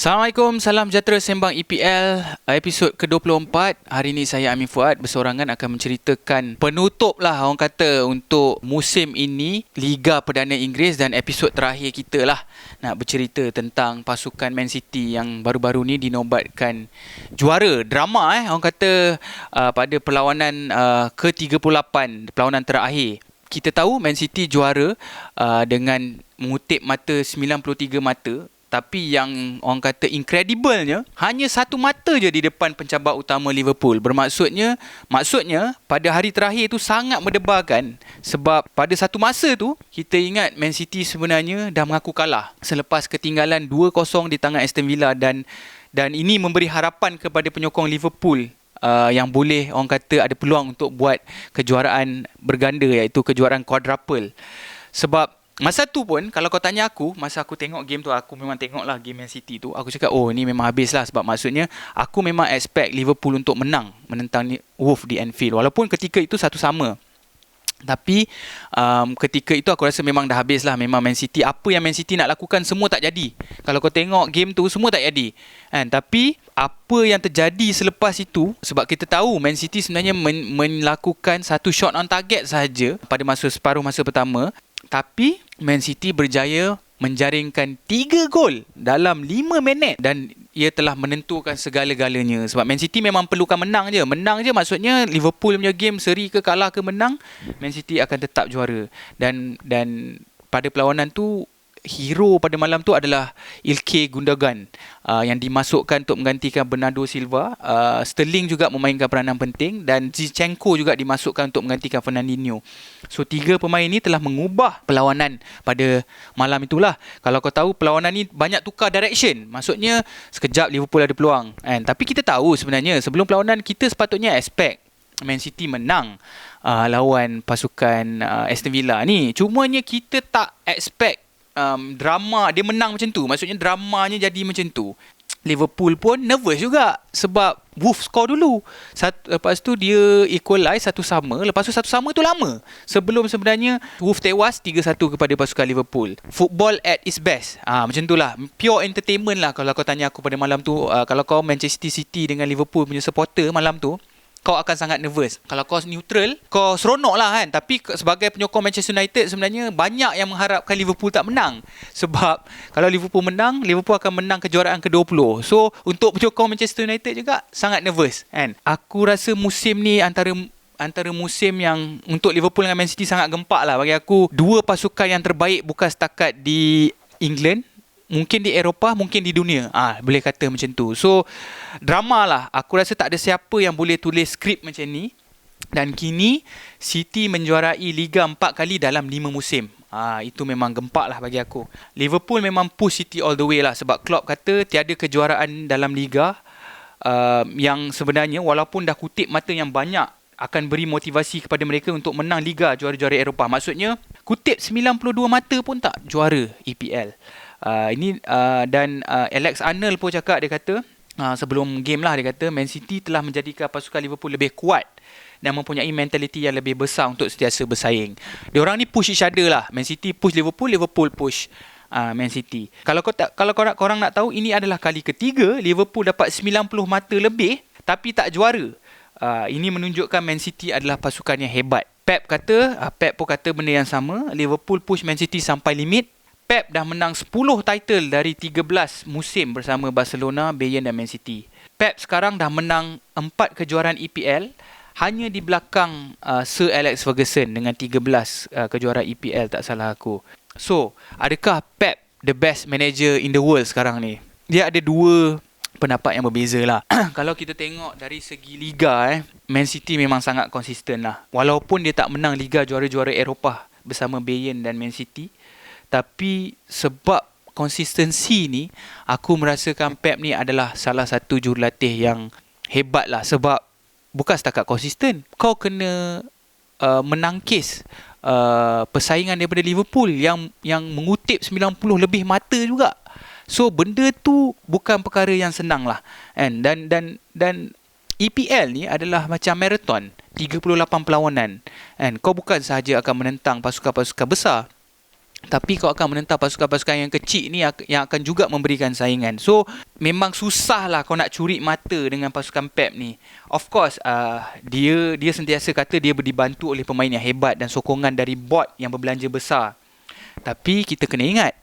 Assalamualaikum, salam sejahtera sembang EPL episod ke-24. Hari ini saya Amin Fuad bersorangan akan menceritakan penutup lah orang kata untuk musim ini Liga Perdana Inggeris, dan episod terakhir kita lah nak bercerita tentang pasukan Man City yang baru-baru ni dinobatkan juara drama orang kata pada perlawanan ke-38, perlawanan terakhir. Kita tahu Man City juara dengan mengutip mata 93 mata. Tapi yang orang kata incredible-nya, hanya satu mata je di depan pencabar utama Liverpool. Maksudnya pada hari terakhir tu sangat mendebarkan. Sebab pada satu masa tu, kita ingat Man City sebenarnya dah mengaku kalah selepas ketinggalan 2-0 di tangan Aston Villa. Dan ini memberi harapan kepada penyokong Liverpool yang boleh orang kata ada peluang untuk buat kejuaraan berganda, iaitu kejuaraan quadruple. Sebab masa tu pun, kalau kau tanya aku, masa aku tengok game tu, aku memang tengok lah game Man City tu, aku cakap, oh ni memang habis lah. Sebab maksudnya, aku memang expect Liverpool untuk menang menentang Wolves di Anfield. Walaupun ketika itu satu sama. Tapi ketika itu aku rasa memang dah habis lah. Memang Man City, apa yang Man City nak lakukan semua tak jadi. Kalau kau tengok game tu, semua tak jadi kan? Tapi apa yang terjadi selepas itu, sebab kita tahu Man City sebenarnya melakukan satu shot on target sahaja pada separuh masa pertama. Tapi Man City berjaya menjaringkan 3 gol dalam 5 minit, dan ia telah menentukan segala-galanya. Sebab Man City memang perlukan menang je. Maksudnya Liverpool punya game seri ke kalah ke menang, Man City akan tetap juara. Dan pada perlawanan tu, hero pada malam tu adalah Ilkay Gundogan yang dimasukkan untuk menggantikan Bernardo Silva. Sterling juga memainkan peranan penting, dan Zinchenko juga dimasukkan untuk menggantikan Fernandinho. So 3 pemain ni telah mengubah perlawanan pada malam itulah. Kalau kau tahu, perlawanan ni banyak tukar direction. Maksudnya sekejap Liverpool ada peluang kan? Tapi kita tahu sebenarnya sebelum perlawanan kita sepatutnya expect Man City menang lawan pasukan Aston Villa ni. Cumanya kita tak expect drama dia menang macam tu. Maksudnya dramanya jadi macam tu. Liverpool pun nervous juga sebab Wolves score dulu. Lepas tu dia equalize 1-1. Lepas tu 1-1 tu lama. Sebelum sebenarnya Wolves tewas 3-1 kepada pasukan Liverpool. Football at its best. Macam tu lah. Pure entertainment lah kalau kau tanya aku pada malam tu. Kalau kau Manchester City dengan Liverpool punya supporter malam tu, kau akan sangat nervous. Kalau kau neutral, kau seronok lah kan. Tapi sebagai penyokong Manchester United, sebenarnya banyak yang mengharapkan Liverpool tak menang. Sebab kalau Liverpool menang, Liverpool akan menang kejuaraan ke-20. So untuk penyokong Manchester United juga sangat nervous kan. Aku rasa musim ni antara musim yang untuk Liverpool dengan Man City sangat gempak lah. Bagi aku, dua pasukan yang terbaik bukan setakat di England, mungkin di Eropah, mungkin di dunia. Boleh kata macam tu. So drama lah. Aku rasa tak ada siapa yang boleh tulis skrip macam ni. Dan kini City menjuarai Liga 4 kali dalam 5 musim. Itu memang gempak lah bagi aku. Liverpool memang push City all the way lah. Sebab Klopp kata tiada kejuaraan dalam Liga yang sebenarnya walaupun dah kutip mata yang banyak, akan beri motivasi kepada mereka untuk menang Liga juara-juara Eropah. Maksudnya kutip 92 mata pun tak juara EPL. Dan Alex Arnold pun cakap, dia kata sebelum game lah, dia kata Man City telah menjadikan pasukan Liverpool lebih kuat dan mempunyai mentaliti yang lebih besar untuk sentiasa bersaing. Diorang ni push each other lah. Man City push Liverpool, Liverpool push Man City. Kalau korang nak tahu, ini adalah kali ketiga Liverpool dapat 90 mata lebih tapi tak juara. Ini menunjukkan Man City adalah pasukan yang hebat. Pep pun kata benda yang sama. Liverpool push Man City sampai limit. Pep dah menang 10 title dari 13 musim bersama Barcelona, Bayern dan Man City. Pep sekarang dah menang 4 kejuaraan EPL, hanya di belakang Sir Alex Ferguson dengan 13 kejuaraan EPL tak salah aku. So, adakah Pep the best manager in the world sekarang ni? Dia ada dua pendapat yang berbeza lah. Kalau kita tengok dari segi Liga, Man City memang sangat konsisten lah. Walaupun dia tak menang Liga juara-juara Eropah bersama Bayern dan Man City, tapi sebab konsistensi ni, aku merasakan Pep ni adalah salah satu jurulatih yang hebat lah. Sebab bukan setakat konsisten, kau kena menangkis persaingan daripada Liverpool yang mengutip 90 lebih mata juga. So benda tu bukan perkara yang senang lah. Dan EPL ni adalah macam marathon, 38 perlawanan. Kau bukan sahaja akan menentang pasukan-pasukan besar, Tapi kau akan menentang pasukan-pasukan yang kecil ni yang akan juga memberikan saingan. So memang susah lah kau nak curi mata dengan pasukan Pep ni. Of course dia sentiasa kata dia dibantu oleh pemain yang hebat dan sokongan dari board yang berbelanja besar. Tapi kita kena ingat,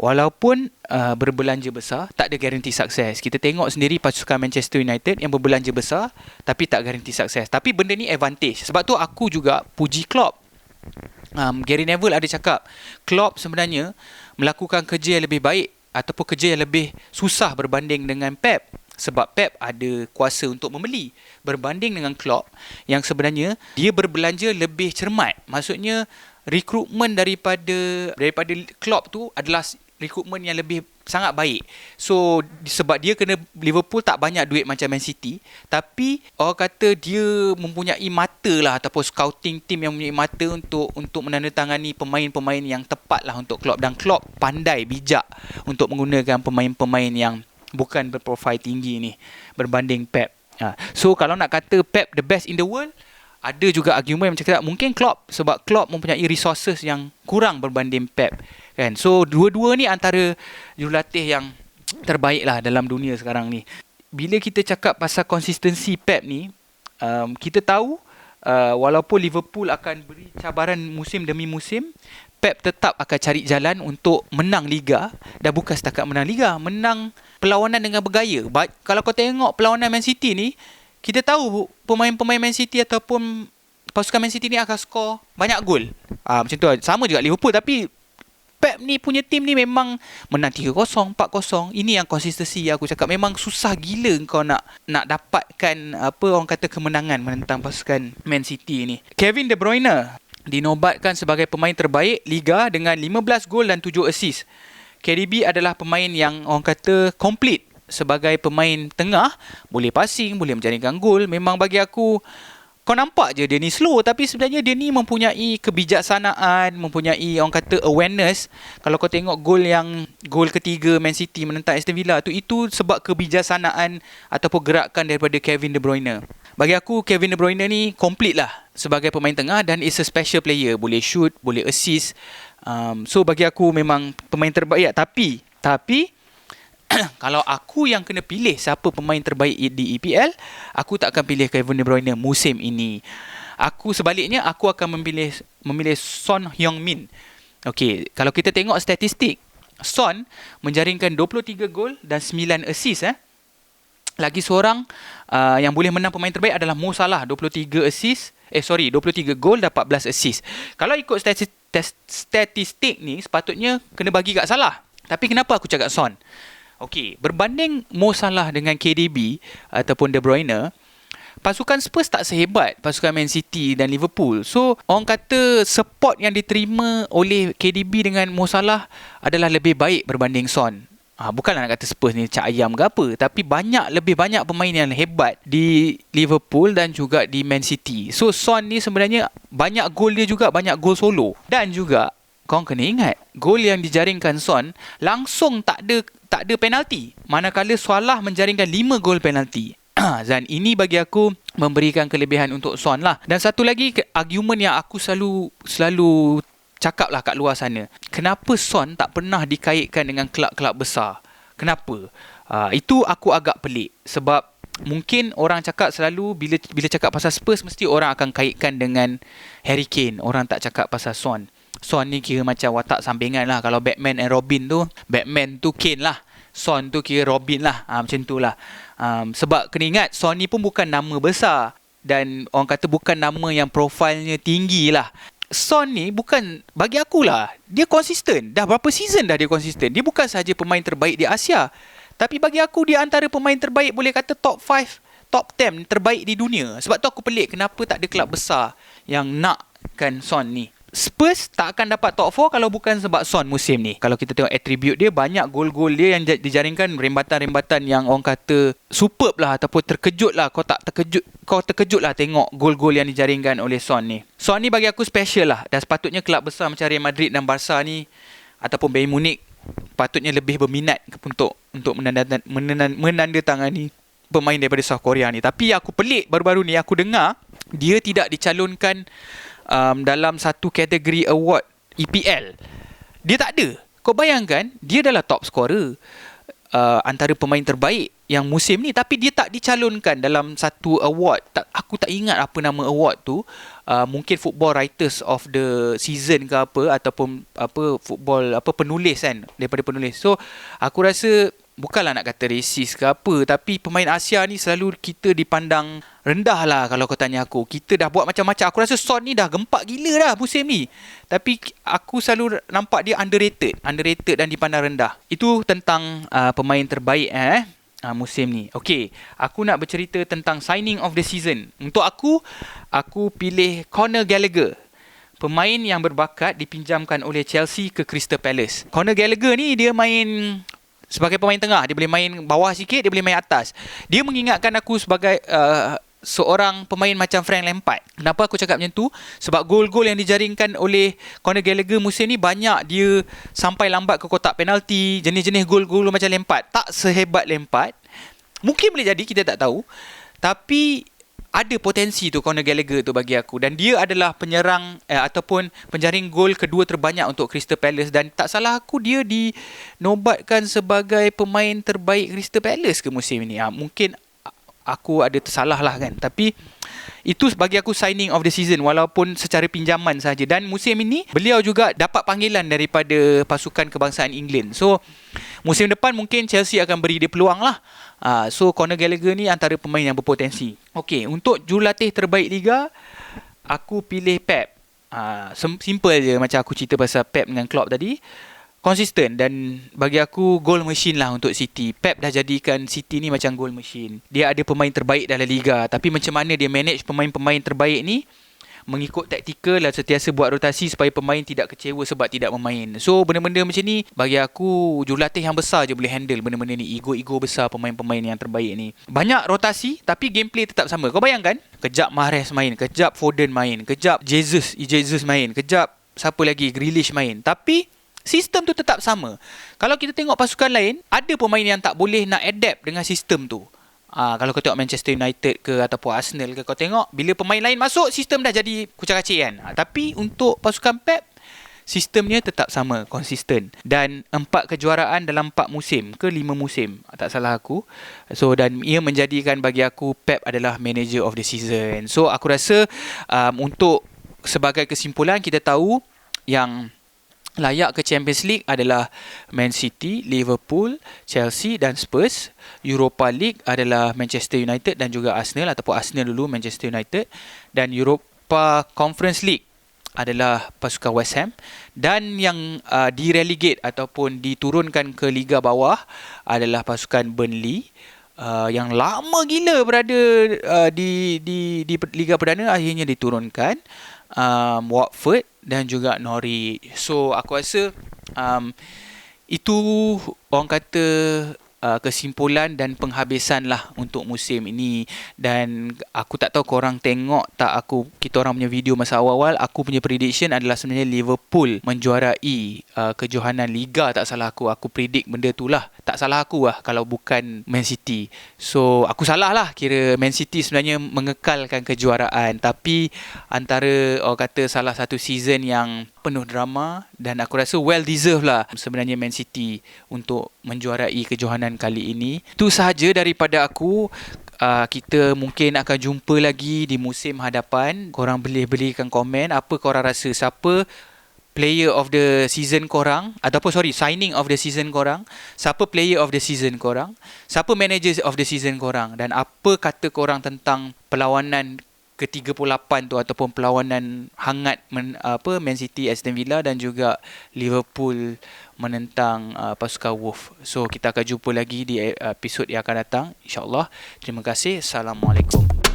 walaupun berbelanja besar, tak ada garanti sukses. Kita tengok sendiri pasukan Manchester United yang berbelanja besar tapi tak garanti sukses. Tapi benda ni advantage. Sebab tu aku juga puji Klopp. Gary Neville ada cakap Klopp sebenarnya melakukan kerja yang lebih baik ataupun kerja yang lebih susah berbanding dengan Pep, sebab Pep ada kuasa untuk membeli, berbanding dengan Klopp yang sebenarnya dia berbelanja lebih cermat. Maksudnya rekrutmen daripada Klopp tu adalah rekrutmen yang lebih sangat baik. So sebab dia kena Liverpool tak banyak duit macam Man City, tapi orang kata dia mempunyai mata lah, ataupun scouting team yang mempunyai mata untuk menandatangani pemain-pemain yang tepat lah untuk Klopp. Dan Klopp pandai, bijak untuk menggunakan pemain-pemain yang bukan berprofil tinggi ni berbanding Pep. So kalau nak kata Pep the best in the world, ada juga argument yang cakap mungkin Klopp, sebab Klopp mempunyai resources yang kurang berbanding Pep kan. So dua-dua ni antara jurulatih yang terbaik lah dalam dunia sekarang ni. Bila kita cakap pasal konsistensi Pep ni, kita tahu walaupun Liverpool akan beri cabaran musim demi musim, Pep tetap akan cari jalan untuk menang Liga. Dan bukan setakat menang Liga, menang perlawanan dengan bergaya. Kalau kau tengok perlawanan Man City ni, kita tahu pemain-pemain Man City ataupun pasukan Man City ni akan skor banyak gol. Macam tu lah. Sama juga Liverpool, tapi Pep ni punya tim ni memang menang 3-0, 4-0. Ini yang konsistensi aku cakap. Memang susah gila kau nak dapatkan orang kata kemenangan menentang pasukan Man City ni. Kevin De Bruyne dinobatkan sebagai pemain terbaik Liga dengan 15 gol dan 7 assist. KDB adalah pemain yang orang kata komplit sebagai pemain tengah, boleh passing, boleh menjaringkan gol. Memang bagi aku, kau nampak je dia ni slow, tapi sebenarnya dia ni mempunyai kebijaksanaan, mempunyai orang kata awareness. Kalau kau tengok gol ketiga Man City menentang Aston Villa tu, itu sebab kebijaksanaan ataupun gerakan daripada Kevin De Bruyne. Bagi aku Kevin De Bruyne ni complete lah sebagai pemain tengah dan is a special player, boleh shoot, boleh assist. So bagi aku memang pemain terbaik. Tapi kalau aku yang kena pilih siapa pemain terbaik di EPL, aku tak akan pilih Kevin De Bruyne musim ini. Sebaliknya aku akan memilih Son Heung-min. Okey, kalau kita tengok statistik, Son menjaringkan 23 gol dan 9 assist. Lagi seorang yang boleh menang pemain terbaik adalah Mo Salah, 23 gol dan 14 assist. Kalau ikut statistik ni, sepatutnya kena bagi kat Salah. Tapi kenapa aku cakap Son? Okey, berbanding Mo Salah dengan KDB ataupun De Bruyne, pasukan Spurs tak sehebat pasukan Man City dan Liverpool. So, orang kata support yang diterima oleh KDB dengan Mo Salah adalah lebih baik berbanding Son. Bukanlah nak kata Spurs ni cak ayam ke apa, tapi lebih banyak pemain yang hebat di Liverpool dan juga di Man City. So, Son ni sebenarnya banyak gol dia juga, banyak gol solo. Dan juga kau kena ingat, gol yang dijaringkan Son langsung tak ada penalti, manakala Salah menjaringkan 5 gol penalti. Dan ini bagi aku memberikan kelebihan untuk Son lah. Dan satu lagi argument yang aku selalu cakap lah kat luar sana, kenapa Son tak pernah dikaitkan dengan kelab-kelab besar? Kenapa? Itu aku agak pelik. Sebab mungkin orang cakap selalu bila cakap pasal Spurs, mesti orang akan kaitkan dengan Harry Kane. Orang tak cakap pasal Son. Son ni kira macam watak sampingan lah. Kalau Batman and Robin tu, Batman tu Kane lah, Son tu kira Robin lah. Macam tu lah. Sebab kena ingat, Son ni pun bukan nama besar, dan orang kata bukan nama yang profilnya tinggi lah. Son ni bukan, bagi akulah, dia konsisten. Dah berapa season dah dia konsisten. Dia bukan sahaja pemain terbaik di Asia, tapi bagi aku dia antara pemain terbaik, boleh kata top 5, top 10 terbaik di dunia. Sebab tu aku pelik kenapa tak ada kelab besar yang nakkan Son ni. Spurs tak akan dapat top 4 kalau bukan sebab Son musim ni. Kalau kita tengok attribute dia, banyak gol-gol dia yang dijaringkan rembatan-rembatan yang orang kata superb lah, ataupun terkejut lah. Kau terkejut lah tengok gol-gol yang dijaringkan oleh Son ni. Son ni bagi aku special lah, dan sepatutnya kelab besar macam Real Madrid dan Barca ni ataupun Bayern Munich patutnya lebih berminat untuk menandatangani pemain daripada South Korea ni. Tapi aku pelik, baru-baru ni aku dengar dia tidak dicalonkan dalam satu kategori award EPL. Dia tak ada. Kau bayangkan, dia adalah top scorer, antara pemain terbaik yang musim ni, tapi dia tak dicalonkan dalam satu award. Aku tak ingat apa nama award tu. Mungkin Football Writers of the Season ke apa, ataupun apa football apa penulis kan, daripada penulis. So aku rasa bukanlah nak kata racist ke apa, tapi pemain Asia ni selalu kita dipandang rendah lah. Kalau kau tanya aku, kita dah buat macam-macam. Aku rasa Son ni dah gempak gila dah musim ni, tapi aku selalu nampak dia underrated dan dipandang rendah. Itu tentang pemain terbaik musim ni. Okay, aku nak bercerita tentang signing of the season. Untuk aku pilih Conor Gallagher, pemain yang berbakat dipinjamkan oleh Chelsea ke Crystal Palace. Conor Gallagher ni dia main sebagai pemain tengah. Dia boleh main bawah sikit, dia boleh main atas. Dia mengingatkan aku sebagai seorang pemain macam Frank Lampard. Kenapa aku cakap macam tu? Sebab gol-gol yang dijaringkan oleh Conor Gallagher musim ni banyak dia sampai lambat ke kotak penalti. Jenis-jenis gol-gol macam Lampard. Tak sehebat Lampard. Mungkin boleh jadi, kita tak tahu. Tapi ada potensi tu Conor Gallagher tu bagi aku. Dan dia adalah penyerang ataupun penjaring gol kedua terbanyak untuk Crystal Palace. Dan tak salah aku, dia dinobatkan sebagai pemain terbaik Crystal Palace ke musim ni. Mungkin aku ada tersalah lah kan. Tapi itu bagi aku signing of the season, walaupun secara pinjaman saja. Dan musim ini beliau juga dapat panggilan daripada pasukan kebangsaan England. So musim depan mungkin Chelsea akan beri dia peluang lah. So Conor Gallagher ni antara pemain yang berpotensi. Okay, untuk jurulatih terbaik Liga, aku pilih Pep. Simple je macam aku cerita pasal Pep dengan Klopp tadi. Konsisten, dan bagi aku goal machine lah untuk City. Pep dah jadikan City ni macam goal machine. Dia ada pemain terbaik dalam Liga, tapi macam mana dia manage pemain-pemain terbaik ni, mengikut taktikal dan sentiasa buat rotasi supaya pemain tidak kecewa sebab tidak bermain. So benda-benda macam ni bagi aku jurulatih yang besar je boleh handle benda-benda ni. Ego-ego besar pemain-pemain yang terbaik ni. Banyak rotasi tapi gameplay tetap sama. Kau bayangkan, kejap Mahrez main, kejap Foden main, kejap Jesus main, kejap siapa lagi, Grealish main, tapi sistem tu tetap sama. Kalau kita tengok pasukan lain, ada pemain yang tak boleh nak adapt dengan sistem tu. Kalau kau tengok Manchester United ke ataupun Arsenal ke, kau tengok bila pemain lain masuk, sistem dah jadi kucak-kacik kan. Tapi untuk pasukan Pep, sistemnya tetap sama, konsisten. Dan 4 kejuaraan dalam 4 musim ke 5 musim, tak salah aku. So dan ia menjadikan bagi aku Pep adalah manager of the season. So aku rasa untuk sebagai kesimpulan, kita tahu yang layak ke Champions League adalah Man City, Liverpool, Chelsea dan Spurs. Europa League adalah Manchester United dan juga Arsenal, ataupun Arsenal dulu, Manchester United. Dan Europa Conference League adalah pasukan West Ham. Dan yang direlegate ataupun diturunkan ke Liga bawah adalah pasukan Burnley. Yang lama gila berada di Liga Perdana, akhirnya diturunkan. Watford dan juga Norwich. So aku rasa itu orang kata kesimpulan dan penghabisan lah untuk musim ini. Dan aku tak tahu korang tengok tak kita orang punya video masa awal-awal. Aku punya prediction adalah sebenarnya Liverpool menjuarai kejohanan Liga, tak salah aku. Aku predict benda tu lah. Tak salah aku lah kalau bukan Man City. So aku salah lah, kira Man City sebenarnya mengekalkan kejuaraan. Tapi antara orang kata salah satu season yang penuh drama, dan aku rasa well deserved lah sebenarnya Man City untuk menjuarai kejohanan kali ini. Itu sahaja daripada aku. Kita mungkin akan jumpa lagi di musim hadapan. Korang boleh berikan komen apa korang rasa, siapa player of the season korang, ataupun signing of the season korang, siapa player of the season korang, siapa manager of the season korang, dan apa kata korang tentang perlawanan ke-38 tu ataupun perlawanan hangat Man City, Aston Villa dan juga Liverpool menentang pasukan Wolves. So kita akan jumpa lagi di episod yang akan datang, insya-Allah. Terima kasih. Assalamualaikum.